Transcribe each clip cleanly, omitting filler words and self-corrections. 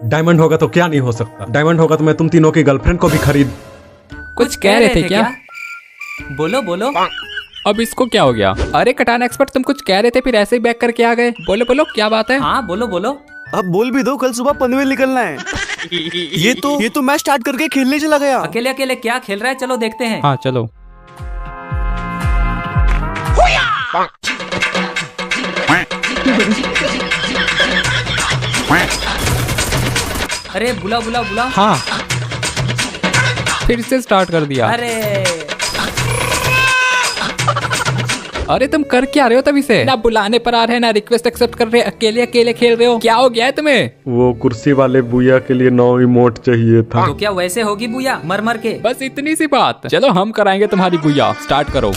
Diamond होगा तो क्या नहीं हो सकता। डायमंड होगा तो मैं तुम तीनों की गर्लफ्रेंड को भी खरीद। कुछ कह रहे थे क्या? बोलो बोलो। अब इसको क्या हो गया? अरे कटाना एक्सपर्ट, तुम कुछ कह रहे थे फिर ऐसे ही बैक करके आ गए। बोलो बोलो क्या बात है? हाँ बोलो बोलो। अब बोल भी दो, कल सुबह पनवेल निकलना है। ये तो मैच स्टार्ट करके खेलने चला गया। अकेले अकेले क्या खेल रहा है, चलो देखते हैं। हाँ चलो। अरे बुला बुला बुला। हाँ फिर से स्टार्ट कर दिया। अरे तुम कर क्या रहे हो तभी से? ना बुलाने पर आ रहे हैं ना रिक्वेस्ट एक्सेप्ट कर रहे हैं, अकेले अकेले खेल रहे हो। क्या हो गया है तुम्हें? वो कुर्सी वाले बुया के लिए 9 इमोट चाहिए था। तो क्या वैसे होगी बुया मर मर के? बस इतनी सी बात। चलो हम कराएंगे तुम्हारी बुया, स्टार्ट करो।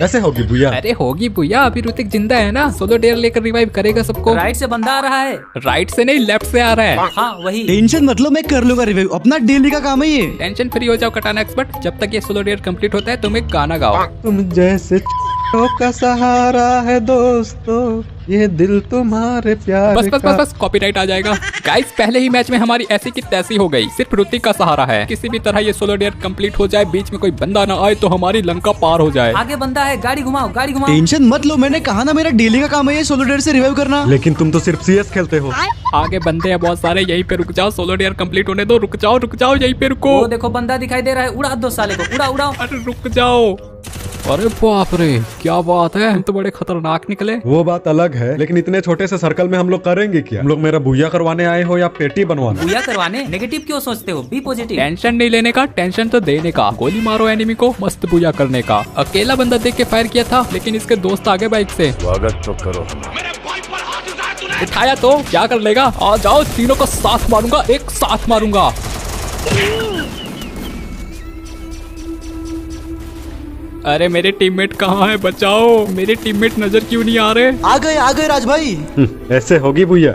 ऐसे होगी बुया? अरे होगी बुया, अभी ऋतिक जिंदा है ना, सोलो डेयर लेकर रिवाइव करेगा सबको। राइट से बंदा आ रहा है। राइट से नहीं, लेफ्ट से आ रहा है। हाँ वही। टेंशन मतलब मैं कर लूंगा रिव्यू, अपना डेली का काम है ये। टेंशन फ्री हो जाओ कटाना एक्सपर्ट। जब तक ये सोलो डेयर कंप्लीट होता है तुम एक गाना गाओ। तुम जैसे का सहारा है दोस्तों, ये दिल तुम्हारे प्यार बस बस बस बस कॉपीराइट आ जाएगा। गाइस पहले ही मैच में हमारी ऐसी की तैसी हो गई। सिर्फ ऋतिक का सहारा है। किसी भी तरह ये सोलो डेयर कंप्लीट हो जाए, बीच में कोई बंदा ना आए तो हमारी लंका पार हो जाए। आगे बंदा है, गाड़ी घुमाओ गाड़ी घुमाओ। टेंशन मत लो, मैंने कहा ना मेरा डेली का काम है ये सोलो डेयर से रिवाइव करना। लेकिन तुम तो सिर्फ CS खेलते हो। आगे बंदे हैं बहुत सारे, यहीं पे रुक जाओ, सोलो डेयर कंप्लीट होने दो। रुक जाओ यहीं पे रुको। वो देखो बंदा दिखाई दे रहा है, उड़ा दो साले को, उड़ा उड़ाओ। अरे रुक जाओ। अरे बाप रे क्या बात है, हम तो बड़े खतरनाक निकले। वो बात अलग है, लेकिन इतने छोटे से सर्कल में हम लोग करेंगे क्या? हम लोग मेरा बुया करवाने आए हो या पेटी बनवाने? बुया करवाने? नेगेटिव क्यों सोचते हो, बी पॉजिटिव। टेंशन नहीं लेने का, टेंशन तो देने का। गोली मारो एनिमी को, मस्त बुया करने का। अकेला बंदा देख के फायर किया था, लेकिन इसके दोस्त आगे बाइक से। स्वागत तो करो। उठाया तो क्या कर लेगा? आ जाओ, तीनों को साथ मारूंगा, एक साथ मारूंगा। अरे मेरे टीममेट कहाँ है? बचाओ, मेरे टीममेट नजर क्यों नहीं आ रहे? आ गए राज भाई। ऐसे होगी बुया?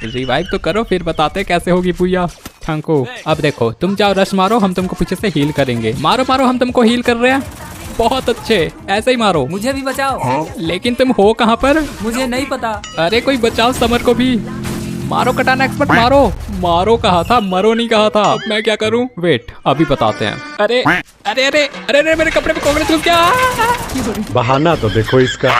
रिवाइव तो करो फिर बताते कैसे होगी बुया। थैंको। अब देखो तुम जाओ रश मारो, हम तुमको पीछे से हील करेंगे। मारो मारो, हम तुमको हील कर रहे हैं। बहुत अच्छे, ऐसे ही मारो। मुझे भी बचाओ। लेकिन तुम हो कहाँ पर? मुझे नहीं पता। अरे कोई बचाओ समर को भी। मारो कटाना एक्सपर्ट, मारो। मारो कहा था, मरो नहीं कहा था। अब मैं क्या करूं? वेट अभी बताते हैं। अरे अरे अरे अरे अरे मेरे कपड़े पे कॉकरोच घुस गया। बहाना तो देखो इसका।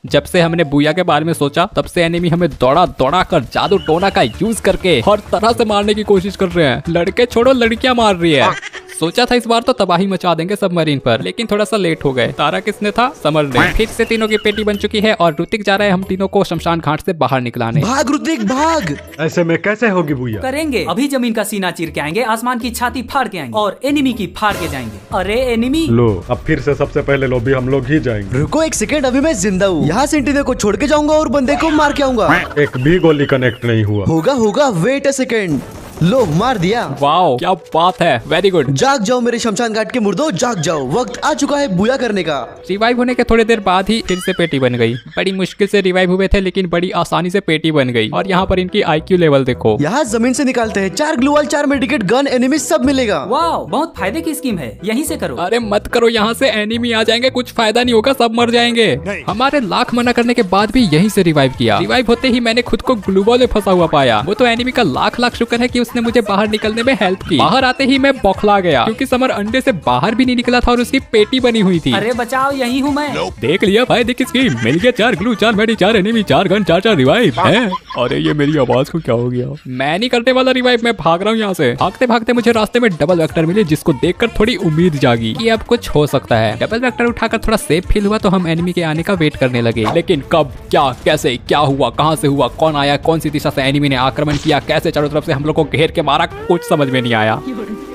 जब से हमने बुया के बारे में सोचा, तब से एनिमी हमें दौड़ा दौड़ा कर जादू टोना का यूज करके हर तरह से मारने की कोशिश कर रहे हैं। लड़के छोड़ो, लड़कियां मार रही है। सोचा था इस बार तो तबाही मचा देंगे सबमरीन पर, लेकिन थोड़ा सा लेट हो गए। तारा किसने था? समर ने। फिर से तीनों की पेटी बन चुकी है और ऋतिक जा रहा है हम तीनों को शमशान घाट से बाहर निकलाने। भाग ऋतिक भाग। ऐसे में कैसे होगी बुया? करेंगे, अभी जमीन का सीना चीर के आएंगे, आसमान की छाती फाड़ के आएंगे और एनिमी की फाड़ के जाएंगे। अरे एनिमी लो, अब फिर से सबसे पहले लॉबी हम लोग ही जाएंगे। रुको एक सेकंड, अभी मैं जिंदा हूँ। यहाँ सेंटिनल को छोड़ के जाऊंगा और बंदे को मार के आऊंगा। एक भी गोली कनेक्ट नहीं हुआ। होगा वेट अ सेकंड। लो मार दिया। वाओ क्या बात है, वेरी गुड। जाग जाओ मेरे शमशान घाट के मुर्दों, जाग जाओ, वक्त आ चुका है बुया करने का। रिवाइव होने के थोड़ी देर बाद ही फिर से पेटी बन गई। बड़ी मुश्किल से रिवाइव हुए थे, लेकिन बड़ी आसानी से पेटी बन गई। और यहाँ पर इनकी IQ लेवल देखो। यहाँ जमीन से निकालते हैं 4 ग्लूवाल, 4 मेडिकेट, गन, एनिमी सब मिलेगा। वाह बहुत फायदे की स्कीम है, यहीं से करो। अरे मत करो, यहाँ से एनिमी आ जाएंगे, कुछ फायदा नहीं होगा, सब मर जाएंगे। हमारे लाख मना करने के बाद भी यहीं से रिवाइव किया। रिवाइव होते ही मैंने खुद को ग्लूबॉल में फंसा हुआ पाया। वो तो एनिमी का लाख लाख शुक्र है कि उसने मुझे बाहर निकलने में हेल्प की। बाहर आते ही मैं बौखला गया, क्योंकि समर अंडे से बाहर भी नहीं निकला था और उसकी पेटी बनी हुई थी। अरे बचाओ, यही हूँ मैं। देख लिया भाई, देख इसकी मिल गया 4 ग्लू, 4 मेडी, 4 एनिमी, 4 गन, 4 रिवाइव है। अरे ये मेरी आवाज को क्या हो गया? मैं नहीं करने वाला रिवाइव, मैं भाग रहा हूँ यहाँ से। भागते भागते मुझे रास्ते में डबल वेक्टर मिले, जिसको देखकर थोड़ी उम्मीद जागी कि अब कुछ हो सकता है। डबल वेक्टर उठाकर थोड़ा सेफ फील हुआ तो हम एनिमी के आने का वेट करने लगे। लेकिन कब, क्या, कैसे, क्या हुआ, कहाँ से हुआ, कौन आया, कौन सी दिशा से एनिमी ने आक्रमण किया, कैसे चारों तरफ से हम लोग को घेर के मारा, कुछ समझ में नहीं आया।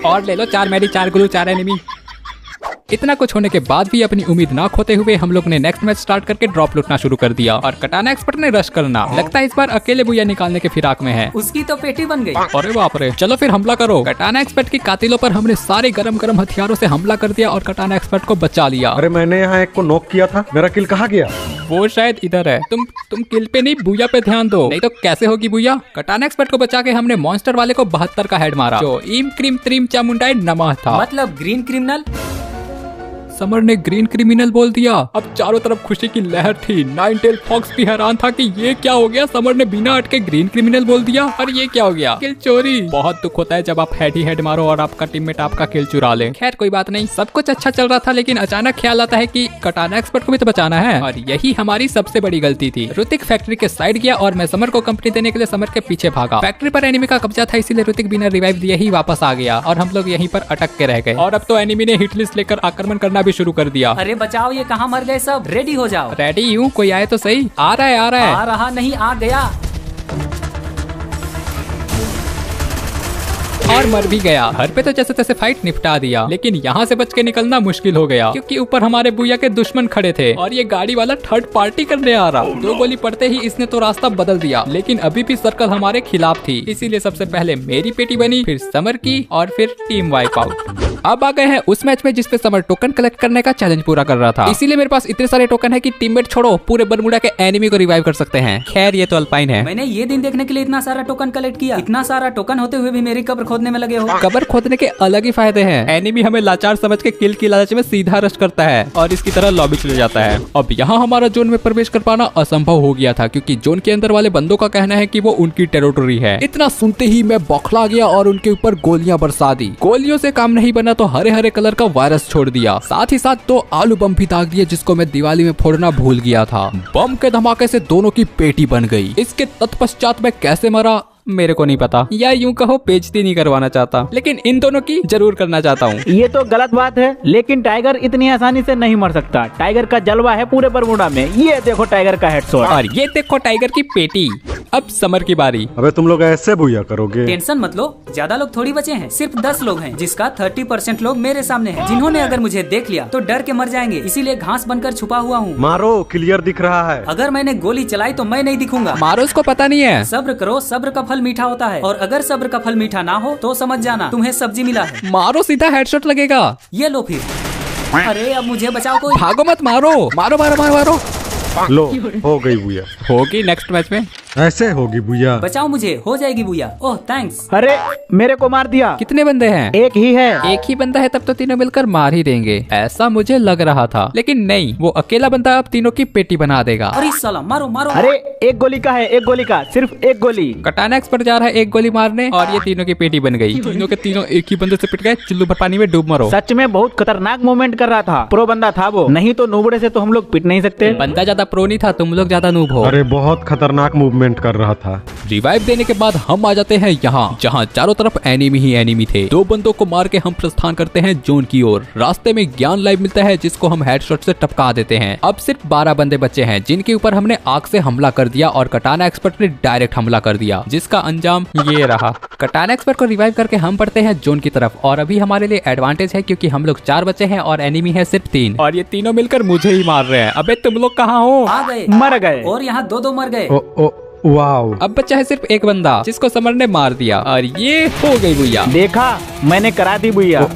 और ले लो 4 मेडी, 4 ग्लू, 4 एनिमी। इतना कुछ होने के बाद भी अपनी उम्मीद ना खोते हुए हम लोग ने नेक्स्ट मैच स्टार्ट करके ड्रॉप लूटना शुरू कर दिया। और कटाना एक्सपर्ट ने रश करना। लगता है इस बार अकेले बुया निकालने के फिराक में है। उसकी तो पेटी बन गई। अरे बाप रे, चलो फिर हमला करो। कटाना एक्सपर्ट की कातिलों पर हमने सारे गरम गरम हथियारों से हमला कर दिया और कटाना एक्सपर्ट को बचा लिया। अरे मैंने यहाँ एक को नॉक किया था, मेरा किल कहाँ गया? वो शायद इधर है। तुम किल पे नहीं, बुया पे ध्यान दो, नहीं तो कैसे होगी बुया। कटाना एक्सपर्ट को बचा के हमने मॉन्स्टर वाले को 72 का हेड मारा, जो इम क्रीम त्रीम चामुंडाई नमः था। मतलब ग्रीन क्रिमिनल। समर ने ग्रीन क्रिमिनल बोल दिया। अब चारों तरफ खुशी की लहर थी। नाइन टेल फॉक्स भी हैरान था कि ये क्या हो गया, समर ने बिना अटके ग्रीन क्रिमिनल बोल दिया और ये क्या हो गया, किल चोरी। बहुत दुख होता है जब आप हेड ही हेड मारो और आपका टीममेट आपका किल चुरा ले। खैर कोई बात नहीं, सब कुछ अच्छा चल रहा था, लेकिन अचानक ख्याल आता है कि कटाना एक्सपर्ट को भी तो बचाना है और यही हमारी सबसे बड़ी गलती थी। ऋतिक फैक्ट्री के साइड गया और मैं समर को कंपनी देने के लिए समर के पीछे भागा। फैक्ट्री पर एनिमी का कब्जा था, इसीलिए ऋतिक बिना रिवाइव दिए ही वापस आ गया और हम लोग यहीं पर अटक के रह गए। और अब तो एनिमी ने हिट लिस्ट लेकर आक्रमण करना भी शुरू कर दिया। अरे बचाओ, ये कहाँ मर गए सब, रेडी हो जाओ। रेडी हूँ, कोई आए तो सही। आ रहा है आ रहा नहीं, आ गया और मर भी गया। घर पे तो जैसे तैसे फाइट निपटा दिया, लेकिन यहाँ से बच के निकलना मुश्किल हो गया क्योंकि ऊपर हमारे बुया के दुश्मन खड़े थे और ये गाड़ी वाला थर्ड पार्टी करने आ रहा। दो गोली पड़ते ही इसने तो रास्ता बदल दिया, लेकिन अभी भी सर्कल हमारे खिलाफ थी, इसीलिए सबसे पहले मेरी पेटी बनी, फिर समर की और फिर टीम वाइप आउट। अब आ गए हैं उस मैच में जिसपे समर टोकन कलेक्ट करने का चैलेंज पूरा कर रहा था, इसीलिए मेरे पास इतने सारे टोकन है कि टीममेट छोड़ो पूरे बरमुडा के एनिमी को रिवाइव कर सकते हैं। खैर ये तो अल्पाइन है। मैंने ये दिन देखने के लिए इतना सारा टोकन कलेक्ट किया। इतना सारा टोकन होते हुए भी मेरी कब्र खोदने में लगे हो। कब्र खोदने के अलग ही फायदे हैं। एनिमी हमें लाचार समझ के किल की लालच में सीधा रश करता है और इसकी तरह लॉबी चले जाता है। अब यहाँ हमारा जोन में प्रवेश कर पाना असंभव हो गया था क्योंकि जोन के अंदर वाले बंदों का कहना है कि वो उनकी टेरिटोरी है। इतना सुनते ही मैं बौखला गया और उनके ऊपर गोलियां बरसा दी। गोलियों से काम नहीं बना तो हरे हरे कलर का वायरस छोड़ दिया, साथ ही साथ 2 आलू बम भी दाग दिए जिसको मैं दिवाली में फोड़ना भूल गया था। बम के धमाके से दोनों की पेटी बन गई। इसके तत्पश्चात मैं कैसे मरा मेरे को नहीं पता, या यूं कहो बेइज्जती नहीं करवाना चाहता, लेकिन इन दोनों की जरूर करना चाहता हूँ। ये तो गलत बात है, लेकिन टाइगर इतनी आसानी से नहीं मर सकता। टाइगर का जलवा है पूरे बरमुडा में। ये देखो टाइगर का हेडशॉट और ये देखो टाइगर की पेटी। अब समर की बारी। अबे तुम लोग ऐसे भूया करोगे? टेंशन मत लो, ज्यादा लोग थोड़ी बचे हैं, सिर्फ 10 लोग हैं, जिसका 30% लोग मेरे सामने हैं, जिन्होंने अगर मुझे देख लिया तो डर के मर जाएंगे, इसीलिए घास बनकर छुपा हुआ हूँ। मारो, क्लियर दिख रहा है। अगर मैंने गोली चलाई तो मैं नहीं दिखूंगा। मारो, उसको पता नहीं है। सब्र करो, सब्र का फल मीठा होता है, और अगर सब्र का फल मीठा ना हो तो समझ जाना तुम्हें सब्जी मिला है। मारो, सीधा हेडशॉट लगेगा। ये लो फिर। अरे अब मुझे बचाओ कोई। भागो मत, मारो मारो मारो मारो मारो। लो, हो गई बुया। होगी नेक्स्ट मैच में। ऐसे होगी बुया। बचाओ मुझे, हो जाएगी बुया। ओह थैंक्स। अरे मेरे को मार दिया। कितने बंदे हैं? एक ही है। एक ही बंदा है, तब तो तीनों मिलकर मार ही देंगे, ऐसा मुझे लग रहा था, लेकिन नहीं, वो अकेला बंदा अब तीनों की पेटी बना देगा। अरे साला, मारो मारो। अरे एक गोली का है, एक गोली का, सिर्फ एक गोली। कटाना एक्सपर्ट जा रहा है एक गोली मारने और ये तीनों की पेटी बन गई। तीनों के तीनों एक ही बंदे से पिट गए। चुल्लू भर पानी में डूब मरो। सच में बहुत खतरनाक मूवमेंट कर रहा था। प्रो बंदा था वो, नहीं तो नूबड़े से तो हम लोग पिट नहीं सकते। बंदा ज्यादा प्रो नहीं था, तुम लोग ज्यादा नूब हो। अरे बहुत खतरनाक मूवमेंट कर रहा था। रिवाइव देने के बाद हम आ जाते हैं यहाँ, जहाँ चारों तरफ एनिमी ही एनिमी थे। 2 बंदों को मार के हम प्रस्थान करते हैं जोन की ओर। रास्ते में ज्ञान लाइव मिलता है जिसको हम हेडशॉट से टपका देते हैं। अब सिर्फ 12 बंदे बचे हैं जिनके ऊपर हमने आग से हमला कर दिया और कटाना एक्सपर्ट ने डायरेक्ट हमला कर दिया, जिसका अंजाम ये रहा। कटाना एक्सपर्ट को रिवाइव करके हम पड़ते हैं जोन की तरफ और अभी हमारे लिए एडवांटेज है क्योंकि हम लोग 4 बचे हैं और एनिमी है सिर्फ 3 और ये तीनों मिलकर मुझे ही मार रहे हैं। अबे तुम लोग कहाँ हो? आ गए, मर गए। और यहाँ 2-2 मर गए। Oh wow. अब बचा है सिर्फ एक बंदा जिसको समर ने मार दिया और ये हो गई बुया। देखा, मैंने करा दी बुया।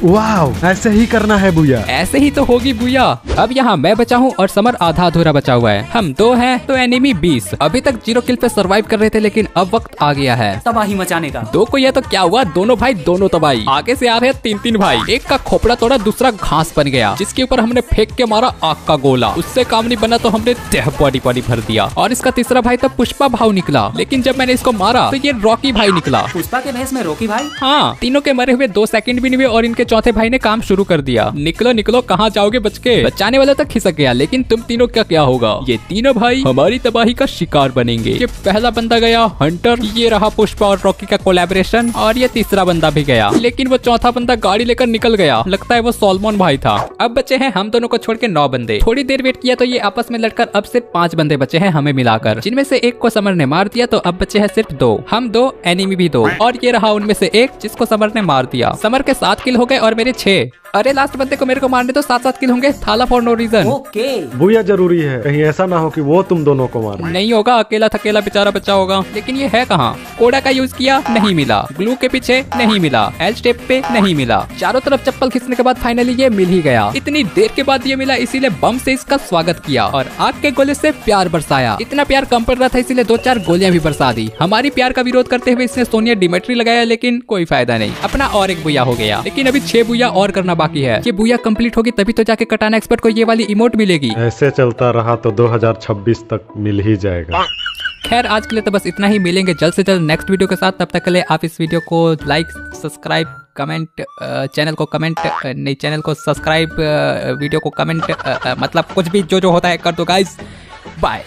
वाओ, ऐसे ही करना है बुया। ऐसे ही तो होगी बुया। अब यहाँ मैं बचा हूँ और समर आधा अधूरा बचा हुआ है। हम 2 हैं तो एनिमी 20। अभी तक 0 किल पे सरवाइव कर रहे थे, लेकिन अब वक्त आ गया है तबाही मचाने का। 2 को यह तो क्या हुआ, दोनों भाई दोनों तबाही। आगे से आ रहे हैं 3-3 भाई। एक का खोपड़ा तोड़ा, दूसरा घास बन गया, जिसके ऊपर हमने फेंक के मारा आग का गोला। उससे काम नहीं बना तो हमने बॉडी भर दिया। और इसका तीसरा भाई तो पुष्पा भाव निकला, लेकिन जब मैंने इसको मारा तो ये रॉकी भाई निकला। पुष्पा के भेष में रॉकी भाई? हाँ, तीनों के मरे हुए 2 सेकंड भी नहीं हुए और इनके चौथे भाई ने काम शुरू कर दिया। निकलो निकलो, कहाँ जाओगे बच के? बचाने वाला तक खिसक गया, लेकिन तुम तीनों का क्या होगा? ये तीनों भाई हमारी तबाही का शिकार बनेंगे। ये पहला बंदा गया हंटर, ये रहा पुष्पा और रॉकी का कोलैबोरेशन, और ये तीसरा बंदा भी गया, लेकिन वो चौथा बंदा गाड़ी लेकर निकल गया। लगता है वो सोलमन भाई था। अब बचे हैं हम दोनों को छोड़ के 9 बंदे। थोड़ी देर वेट किया तो ये आपस में लड़कर अब सिर्फ 5 बंदे बचे हैं हमें मिलाकर, जिनमें से एक को समर ने मार दिया, तो अब बचे हैं सिर्फ 2। हम 2, एनिमी भी 2, और ये रहा उनमें से एक जिसको समर ने मार दिया। समर के 7 किल हो गए और मेरे 6। अरे लास्ट बंदे को मेरे को मारने तो 7-7 किल होंगे। थाला फॉर नो रीजन। ओके, बुया जरूरी है, कहीं ऐसा ना हो कि वो तुम दोनों को मारे। नहीं होगा, अकेला थकेला बेचारा बच्चा होगा। लेकिन ये है कहाँ? कोड़ा का यूज किया, नहीं मिला। ग्लू के पीछे नहीं मिला। एल स्टेप पे नहीं मिला। चारों तरफ चप्पल खींचने के बाद फाइनली ये मिल ही गया। इतनी देर के बाद ये मिला, इसीलिए बम से इसका स्वागत किया और आग के गोले से प्यार बरसाया। इतना प्यार कम पड़ रहा था, इसीलिए 2-4 गोलियां भी बरसा दी। हमारी प्यार का विरोध करते हुए इसने सोनिया डिमेट्री लगाया, लेकिन कोई फायदा नहीं। अपना और एक बुया हो गया, लेकिन अभी 6 बुया और करना बाकी बाकी है। ये बुया कंप्लीट होगी तभी तो जाके कटाना एक्सपर्ट को ये वाली इमोट मिलेगी। ऐसे चलता रहा तो 2026 तक मिल ही जाएगा। खैर आज के लिए तो बस इतना ही, मिलेंगे जल्द से जल्द नेक्स्ट वीडियो के साथ। तब तक के लिए आप इस वीडियो को लाइक, सब्सक्राइब, कमेंट, चैनल को कमेंट नहीं, चैनल को सब्सक्राइब, वीडियो को कमेंट, मतलब कुछ भी जो होता है कर दो गाइस। बाय।